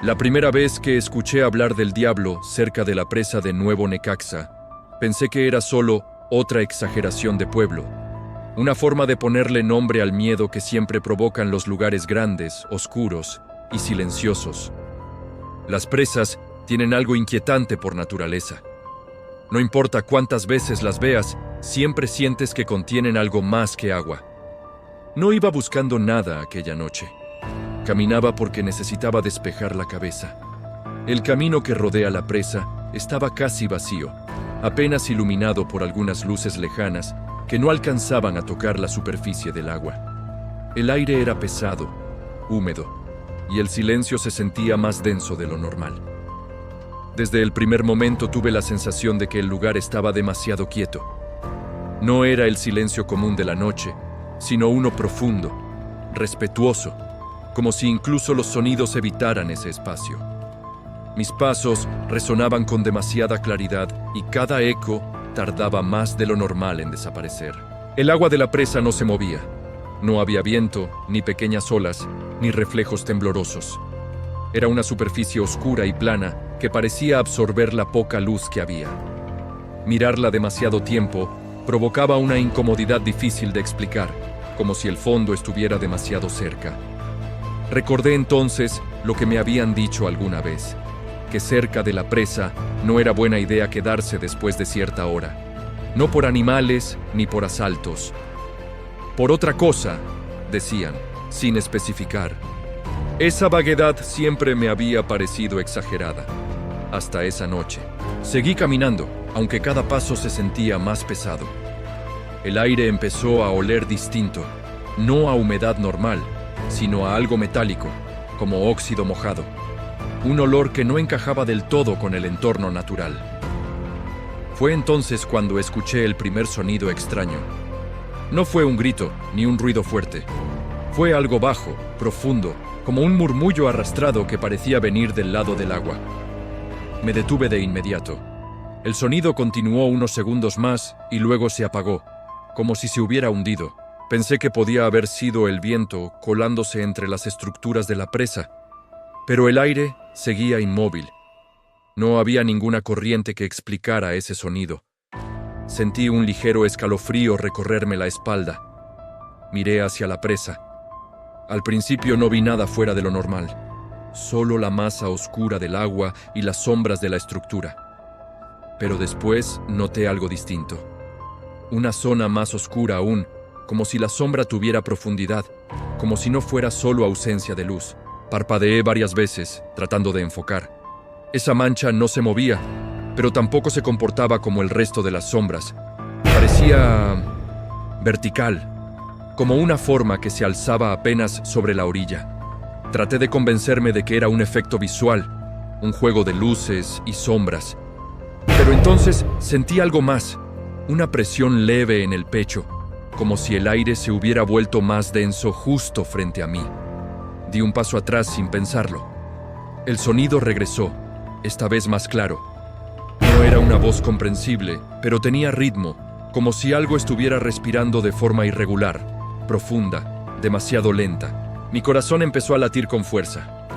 La primera vez que escuché hablar del diablo cerca de la presa de Nuevo Necaxa, pensé que era solo otra exageración de pueblo, una forma de ponerle nombre al miedo que siempre provocan los lugares grandes, oscuros y silenciosos. Las presas tienen algo inquietante por naturaleza. No importa cuántas veces las veas, siempre sientes que contienen algo más que agua. No iba buscando nada aquella noche. Caminaba porque necesitaba despejar la cabeza. El camino que rodea la presa estaba casi vacío, apenas iluminado por algunas luces lejanas que no alcanzaban a tocar la superficie del agua. El aire era pesado, húmedo, y el silencio se sentía más denso de lo normal. Desde el primer momento tuve la sensación de que el lugar estaba demasiado quieto. No era el silencio común de la noche, sino uno profundo, respetuoso, como si incluso los sonidos evitaran ese espacio. Mis pasos resonaban con demasiada claridad y cada eco tardaba más de lo normal en desaparecer. El agua de la presa no se movía. No había viento, ni pequeñas olas, ni reflejos temblorosos. Era una superficie oscura y plana que parecía absorber la poca luz que había. Mirarla demasiado tiempo provocaba una incomodidad difícil de explicar, como si el fondo estuviera demasiado cerca. Recordé entonces lo que me habían dicho alguna vez, que cerca de la presa no era buena idea quedarse después de cierta hora, no por animales ni por asaltos. Por otra cosa, decían, sin especificar. Esa vaguedad siempre me había parecido exagerada, hasta esa noche. Seguí caminando, aunque cada paso se sentía más pesado. El aire empezó a oler distinto, no a humedad normal, sino a algo metálico, como óxido mojado. Un olor que no encajaba del todo con el entorno natural. Fue entonces cuando escuché el primer sonido extraño. No fue un grito, ni un ruido fuerte. Fue algo bajo, profundo, como un murmullo arrastrado que parecía venir del lado del agua. Me detuve de inmediato. El sonido continuó unos segundos más y luego se apagó, como si se hubiera hundido. Pensé que podía haber sido el viento colándose entre las estructuras de la presa, pero el aire seguía inmóvil. No había ninguna corriente que explicara ese sonido. Sentí un ligero escalofrío recorrerme la espalda. Miré hacia la presa. Al principio no vi nada fuera de lo normal, solo la masa oscura del agua y las sombras de la estructura. Pero después noté algo distinto. Una zona más oscura aún, como si la sombra tuviera profundidad, como si no fuera solo ausencia de luz. Parpadeé varias veces, tratando de enfocar. Esa mancha no se movía, pero tampoco se comportaba como el resto de las sombras. Parecía vertical, como una forma que se alzaba apenas sobre la orilla. Traté de convencerme de que era un efecto visual, un juego de luces y sombras. Pero entonces sentí algo más, una presión leve en el pecho, como si el aire se hubiera vuelto más denso justo frente a mí. Di un paso atrás sin pensarlo. El sonido regresó, esta vez más claro. No era una voz comprensible, pero tenía ritmo, como si algo estuviera respirando de forma irregular, profunda, demasiado lenta. Mi corazón empezó a latir con fuerza.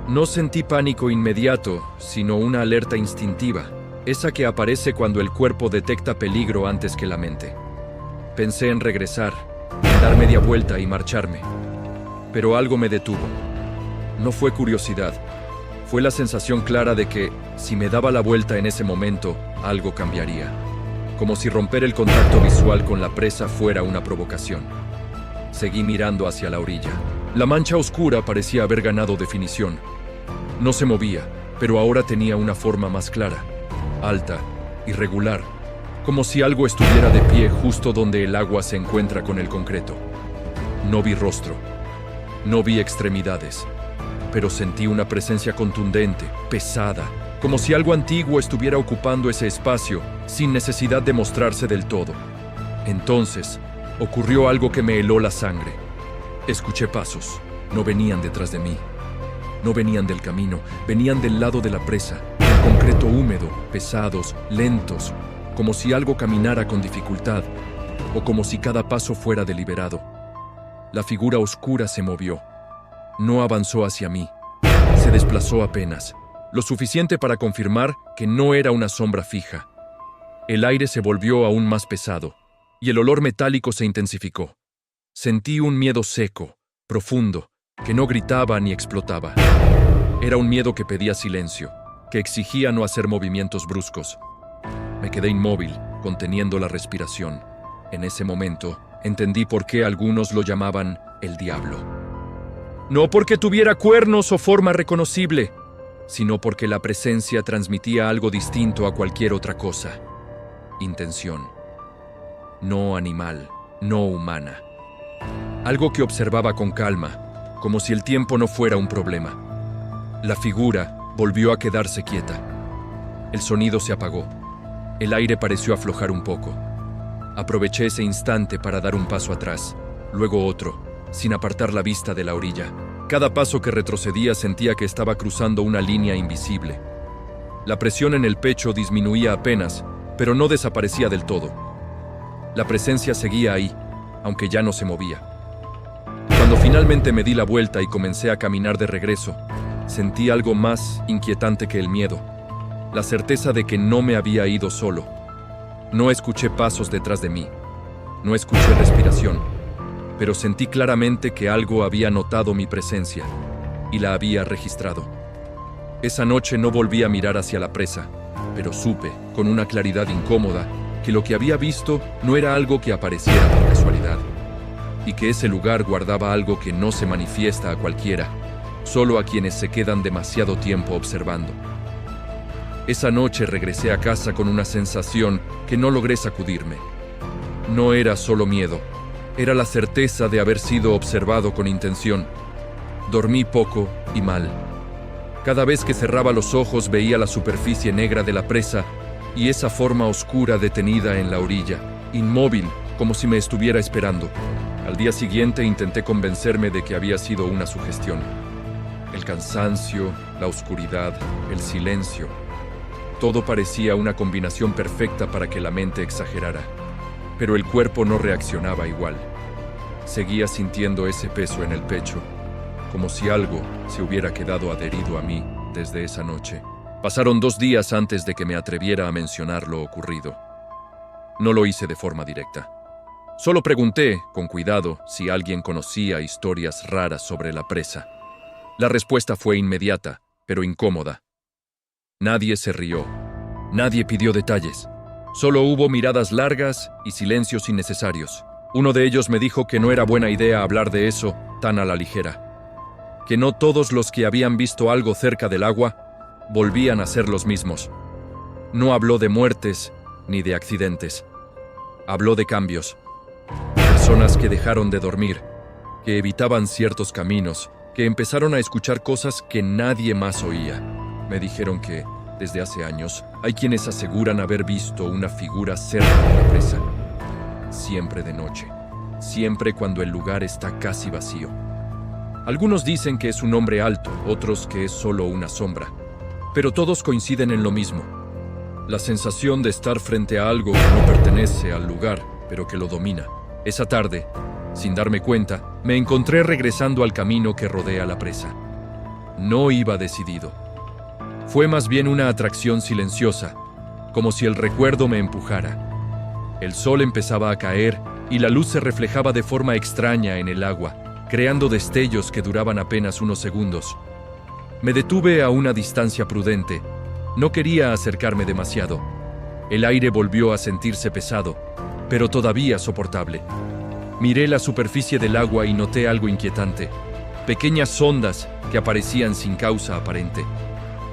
No sentí pánico inmediato, sino una alerta instintiva, esa que aparece cuando el cuerpo detecta peligro antes que la mente. Pensé en regresar, en dar media vuelta y marcharme. Pero algo me detuvo. No fue curiosidad. Fue la sensación clara de que, si me daba la vuelta en ese momento, algo cambiaría. Como si romper el contacto visual con la presa fuera una provocación. Seguí mirando hacia la orilla. La mancha oscura parecía haber ganado definición. No se movía, pero ahora tenía una forma más clara, alta, irregular, como si algo estuviera de pie justo donde el agua se encuentra con el concreto. No vi rostro. No vi extremidades, pero sentí una presencia contundente, pesada, como si algo antiguo estuviera ocupando ese espacio sin necesidad de mostrarse del todo. Entonces, ocurrió algo que me heló la sangre. Escuché pasos. No venían detrás de mí. No venían del camino, venían del lado de la presa, un concreto húmedo, pesados, lentos, como si algo caminara con dificultad, o como si cada paso fuera deliberado. La figura oscura se movió. No avanzó hacia mí. Se desplazó apenas, lo suficiente para confirmar que no era una sombra fija. El aire se volvió aún más pesado, y el olor metálico se intensificó. Sentí un miedo seco, profundo, que no gritaba ni explotaba. Era un miedo que pedía silencio, que exigía no hacer movimientos bruscos. Me quedé inmóvil, conteniendo la respiración. En ese momento, entendí por qué algunos lo llamaban el diablo. No porque tuviera cuernos o forma reconocible, sino porque la presencia transmitía algo distinto a cualquier otra cosa. Intención. No animal, no humana. Algo que observaba con calma, como si el tiempo no fuera un problema. La figura volvió a quedarse quieta. El sonido se apagó. El aire pareció aflojar un poco. Aproveché ese instante para dar un paso atrás, luego otro, sin apartar la vista de la orilla. Cada paso que retrocedía sentía que estaba cruzando una línea invisible. La presión en el pecho disminuía apenas, pero no desaparecía del todo. La presencia seguía ahí, aunque ya no se movía. Cuando finalmente me di la vuelta y comencé a caminar de regreso, sentí algo más inquietante que el miedo, la certeza de que no me había ido solo. No escuché pasos detrás de mí, no escuché respiración, pero sentí claramente que algo había notado mi presencia y la había registrado. Esa noche no volví a mirar hacia la presa, pero supe, con una claridad incómoda, que lo que había visto no era algo que apareciera por casualidad, y que ese lugar guardaba algo que no se manifiesta a cualquiera, solo a quienes se quedan demasiado tiempo observando. Esa noche regresé a casa con una sensación que no logré sacudirme. No era solo miedo, era la certeza de haber sido observado con intención. Dormí poco y mal. Cada vez que cerraba los ojos veía la superficie negra de la presa y esa forma oscura detenida en la orilla, inmóvil, como si me estuviera esperando. Al día siguiente intenté convencerme de que había sido una sugestión. El cansancio, la oscuridad, el silencio. Todo parecía una combinación perfecta para que la mente exagerara. Pero el cuerpo no reaccionaba igual. Seguía sintiendo ese peso en el pecho, como si algo se hubiera quedado adherido a mí desde esa noche. Pasaron 2 días antes de que me atreviera a mencionar lo ocurrido. No lo hice de forma directa. Solo pregunté, con cuidado, si alguien conocía historias raras sobre la presa. La respuesta fue inmediata, pero incómoda. Nadie se rió. Nadie pidió detalles. Solo hubo miradas largas y silencios innecesarios. Uno de ellos me dijo que no era buena idea hablar de eso tan a la ligera. Que no todos los que habían visto algo cerca del agua volvían a ser los mismos. No habló de muertes ni de accidentes. Habló de cambios. Personas que dejaron de dormir, que evitaban ciertos caminos, que empezaron a escuchar cosas que nadie más oía. Me dijeron que, desde hace años, hay quienes aseguran haber visto una figura cerca de la presa. Siempre de noche. Siempre cuando el lugar está casi vacío. Algunos dicen que es un hombre alto, otros que es solo una sombra. Pero todos coinciden en lo mismo. La sensación de estar frente a algo que no pertenece al lugar, pero que lo domina. Esa tarde, sin darme cuenta, me encontré regresando al camino que rodea la presa. No iba decidido. Fue más bien una atracción silenciosa, como si el recuerdo me empujara. El sol empezaba a caer y la luz se reflejaba de forma extraña en el agua, creando destellos que duraban apenas unos segundos. Me detuve a una distancia prudente. No quería acercarme demasiado. El aire volvió a sentirse pesado, pero todavía soportable. Miré la superficie del agua y noté algo inquietante. Pequeñas ondas que aparecían sin causa aparente.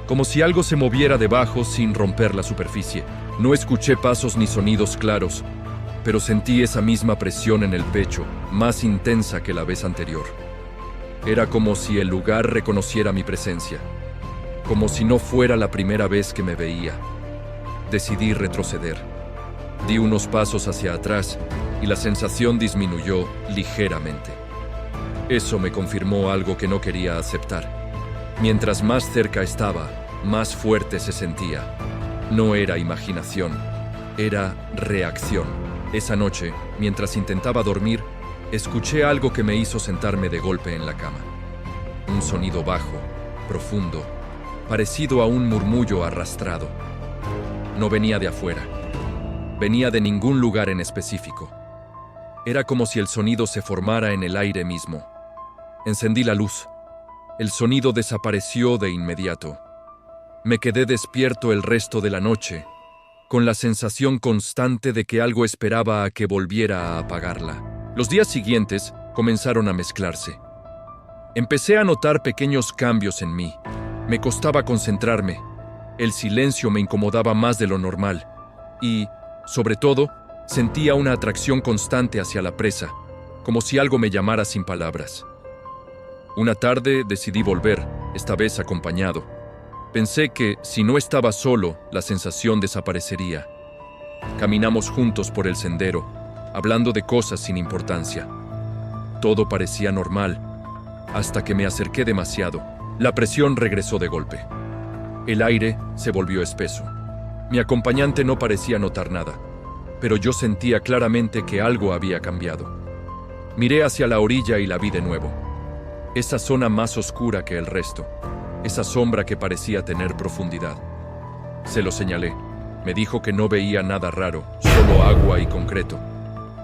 Como si algo se moviera debajo sin romper la superficie. No escuché pasos ni sonidos claros, pero sentí esa misma presión en el pecho, más intensa que la vez anterior. Era como si el lugar reconociera mi presencia, como si no fuera la primera vez que me veía. Decidí retroceder. Di unos pasos hacia atrás y la sensación disminuyó ligeramente. Eso me confirmó algo que no quería aceptar. Mientras más cerca estaba, más fuerte se sentía. No era imaginación, era reacción. Esa noche, mientras intentaba dormir, escuché algo que me hizo sentarme de golpe en la cama. Un sonido bajo, profundo, parecido a un murmullo arrastrado. No venía de afuera, venía de ningún lugar en específico. Era como si el sonido se formara en el aire mismo. Encendí la luz. El sonido desapareció de inmediato. Me quedé despierto el resto de la noche, con la sensación constante de que algo esperaba a que volviera a apagarla. Los días siguientes comenzaron a mezclarse. Empecé a notar pequeños cambios en mí. Me costaba concentrarme. El silencio me incomodaba más de lo normal. Y, sobre todo, sentía una atracción constante hacia la presa, como si algo me llamara sin palabras. Una tarde decidí volver, esta vez acompañado. Pensé que, si no estaba solo, la sensación desaparecería. Caminamos juntos por el sendero, hablando de cosas sin importancia. Todo parecía normal, hasta que me acerqué demasiado. La presión regresó de golpe. El aire se volvió espeso. Mi acompañante no parecía notar nada, pero yo sentía claramente que algo había cambiado. Miré hacia la orilla y la vi de nuevo. Esa zona más oscura que el resto. Esa sombra que parecía tener profundidad. Se lo señalé. Me dijo que no veía nada raro, solo agua y concreto.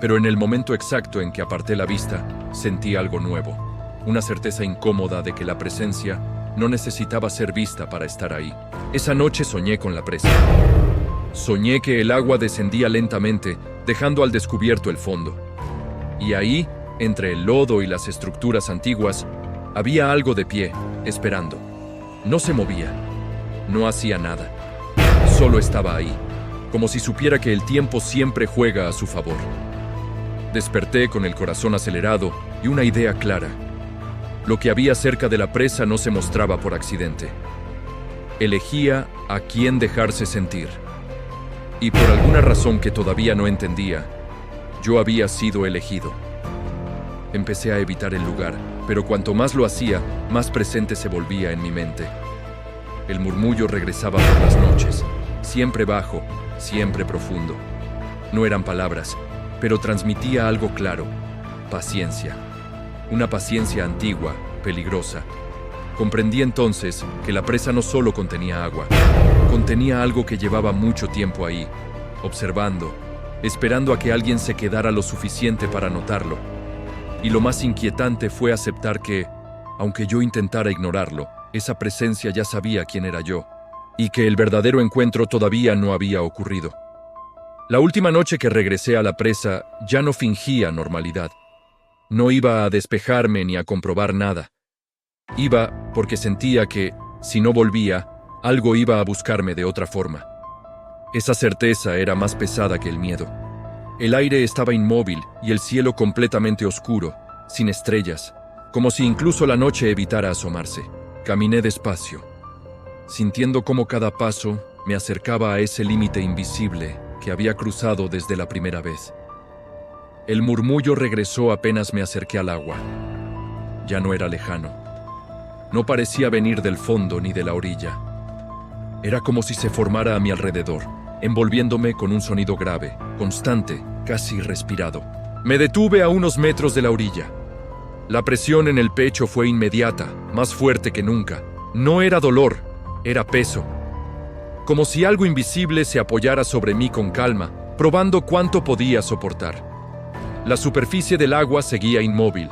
Pero en el momento exacto en que aparté la vista, sentí algo nuevo. Una certeza incómoda de que la presencia no necesitaba ser vista para estar ahí. Esa noche soñé con la presa. Soñé que el agua descendía lentamente, dejando al descubierto el fondo. Y ahí, entre el lodo y las estructuras antiguas, había algo de pie, esperando. No se movía, no hacía nada, solo estaba ahí, como si supiera que el tiempo siempre juega a su favor. Desperté con el corazón acelerado y una idea clara. Lo que había cerca de la presa no se mostraba por accidente. Elegía a quién dejarse sentir. Y por alguna razón que todavía no entendía, yo había sido elegido. Empecé a evitar el lugar, pero cuanto más lo hacía, más presente se volvía en mi mente. El murmullo regresaba por las noches, siempre bajo, siempre profundo. No eran palabras, pero transmitía algo claro: paciencia. Una paciencia antigua, peligrosa. Comprendí entonces que la presa no solo contenía agua, contenía algo que llevaba mucho tiempo ahí, observando, esperando a que alguien se quedara lo suficiente para notarlo. Y lo más inquietante fue aceptar que, aunque yo intentara ignorarlo, esa presencia ya sabía quién era yo, y que el verdadero encuentro todavía no había ocurrido. La última noche que regresé a la presa ya no fingía normalidad. No iba a despejarme ni a comprobar nada. Iba porque sentía que, si no volvía, algo iba a buscarme de otra forma. Esa certeza era más pesada que el miedo. El aire estaba inmóvil y el cielo completamente oscuro, sin estrellas, como si incluso la noche evitara asomarse. Caminé despacio, sintiendo cómo cada paso me acercaba a ese límite invisible que había cruzado desde la primera vez. El murmullo regresó apenas me acerqué al agua. Ya no era lejano. No parecía venir del fondo ni de la orilla. Era como si se formara a mi alrededor, envolviéndome con un sonido grave, constante, casi respirado. Me detuve a unos metros de la orilla. La presión en el pecho fue inmediata, más fuerte que nunca. No era dolor, era peso. Como si algo invisible se apoyara sobre mí con calma, probando cuánto podía soportar. La superficie del agua seguía inmóvil,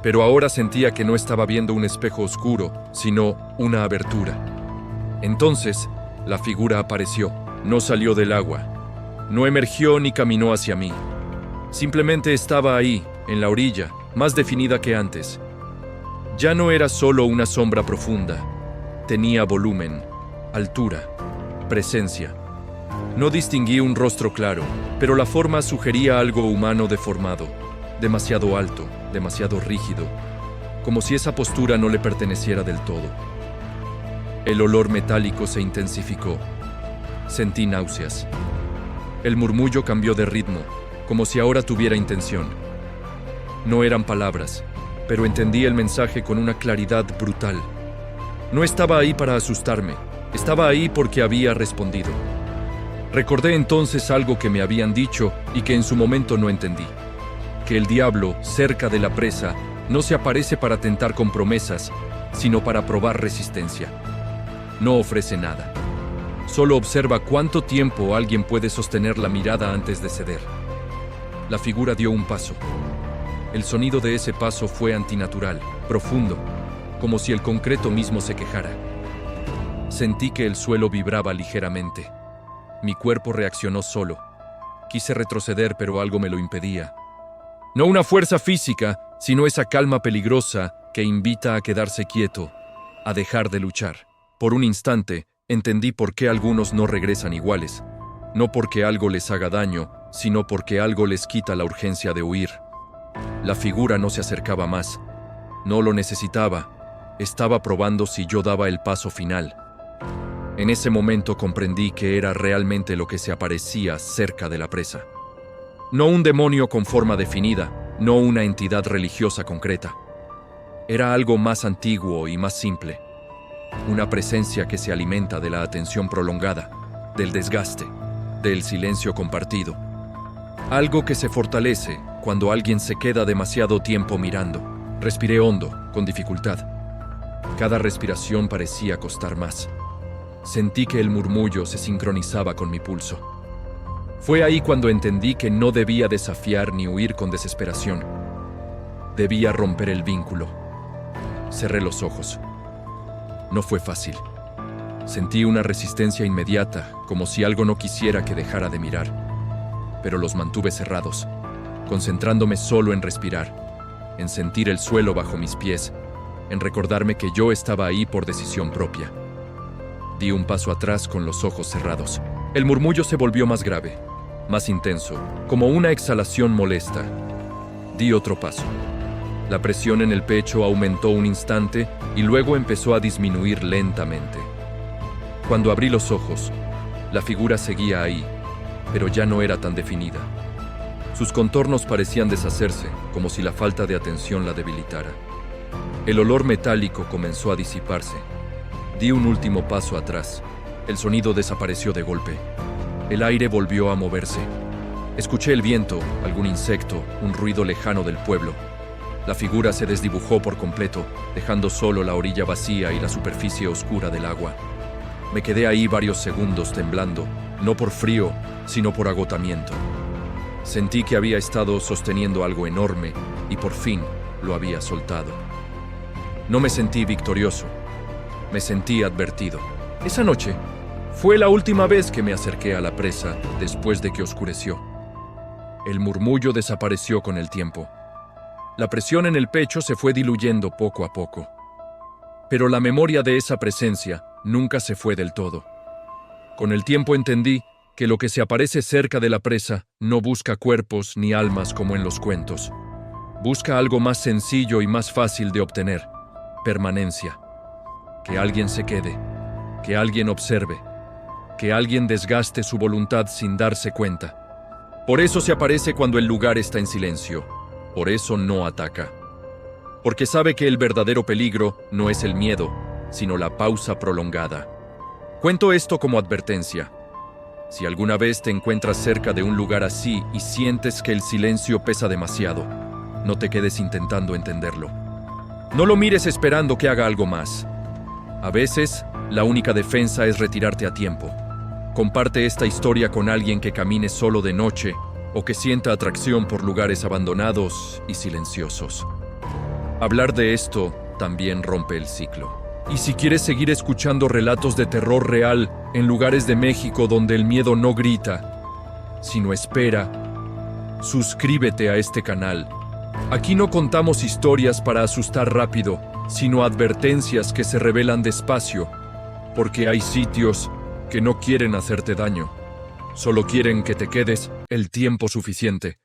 pero ahora sentía que no estaba viendo un espejo oscuro, sino una abertura. Entonces, la figura apareció. No salió del agua. No emergió ni caminó hacia mí. Simplemente estaba ahí, en la orilla, más definida que antes. Ya no era solo una sombra profunda. Tenía volumen, altura, presencia. No distinguí un rostro claro, pero la forma sugería algo humano deformado, demasiado alto, demasiado rígido, como si esa postura no le perteneciera del todo. El olor metálico se intensificó. Sentí náuseas. El murmullo cambió de ritmo, como si ahora tuviera intención. No eran palabras, pero entendí el mensaje con una claridad brutal. No estaba ahí para asustarme, estaba ahí porque había respondido. Recordé entonces algo que me habían dicho y que en su momento no entendí: que el diablo, cerca de la presa, no se aparece para tentar con promesas, sino para probar resistencia. No ofrece nada. Solo observa cuánto tiempo alguien puede sostener la mirada antes de ceder. La figura dio un paso. El sonido de ese paso fue antinatural, profundo, como si el concreto mismo se quejara. Sentí que el suelo vibraba ligeramente. Mi cuerpo reaccionó solo. Quise retroceder, pero algo me lo impedía. No una fuerza física, sino esa calma peligrosa que invita a quedarse quieto, a dejar de luchar. Por un instante, entendí por qué algunos no regresan iguales. No porque algo les haga daño, sino porque algo les quita la urgencia de huir. La figura no se acercaba más. No lo necesitaba. Estaba probando si yo daba el paso final. En ese momento comprendí que era realmente lo que se aparecía cerca de la presa. No un demonio con forma definida, no una entidad religiosa concreta. Era algo más antiguo y más simple. Una presencia que se alimenta de la atención prolongada, del desgaste, del silencio compartido. Algo que se fortalece cuando alguien se queda demasiado tiempo mirando. Respiré hondo, con dificultad. Cada respiración parecía costar más. Sentí que el murmullo se sincronizaba con mi pulso. Fue ahí cuando entendí que no debía desafiar ni huir con desesperación. Debía romper el vínculo. Cerré los ojos. No fue fácil. Sentí una resistencia inmediata, como si algo no quisiera que dejara de mirar. Pero los mantuve cerrados, concentrándome solo en respirar, en sentir el suelo bajo mis pies, en recordarme que yo estaba ahí por decisión propia. Di un paso atrás con los ojos cerrados. El murmullo se volvió más grave, más intenso, como una exhalación molesta. Di otro paso. La presión en el pecho aumentó un instante y luego empezó a disminuir lentamente. Cuando abrí los ojos, la figura seguía ahí, pero ya no era tan definida. Sus contornos parecían deshacerse, como si la falta de atención la debilitara. El olor metálico comenzó a disiparse. Di un último paso atrás. El sonido desapareció de golpe. El aire volvió a moverse. Escuché el viento, algún insecto, un ruido lejano del pueblo. La figura se desdibujó por completo, dejando solo la orilla vacía y la superficie oscura del agua. Me quedé ahí varios segundos temblando, no por frío, sino por agotamiento. Sentí que había estado sosteniendo algo enorme y por fin lo había soltado. No me sentí victorioso. Me sentí advertido. Esa noche fue la última vez que me acerqué a la presa después de que oscureció. El murmullo desapareció con el tiempo. La presión en el pecho se fue diluyendo poco a poco. Pero la memoria de esa presencia nunca se fue del todo. Con el tiempo entendí que lo que se aparece cerca de la presa no busca cuerpos ni almas como en los cuentos. Busca algo más sencillo y más fácil de obtener: permanencia. Que alguien se quede, que alguien observe, que alguien desgaste su voluntad sin darse cuenta. Por eso se aparece cuando el lugar está en silencio. Por eso no ataca. Porque sabe que el verdadero peligro no es el miedo, sino la pausa prolongada. Cuento esto como advertencia. Si alguna vez te encuentras cerca de un lugar así y sientes que el silencio pesa demasiado, no te quedes intentando entenderlo. No lo mires esperando que haga algo más. A veces, la única defensa es retirarte a tiempo. Comparte esta historia con alguien que camine solo de noche o que sienta atracción por lugares abandonados y silenciosos. Hablar de esto también rompe el ciclo. Y si quieres seguir escuchando relatos de terror real en lugares de México donde el miedo no grita, sino espera, suscríbete a este canal. Aquí no contamos historias para asustar rápido, sino advertencias que se revelan despacio, porque hay sitios que no quieren hacerte daño. Solo quieren que te quedes el tiempo suficiente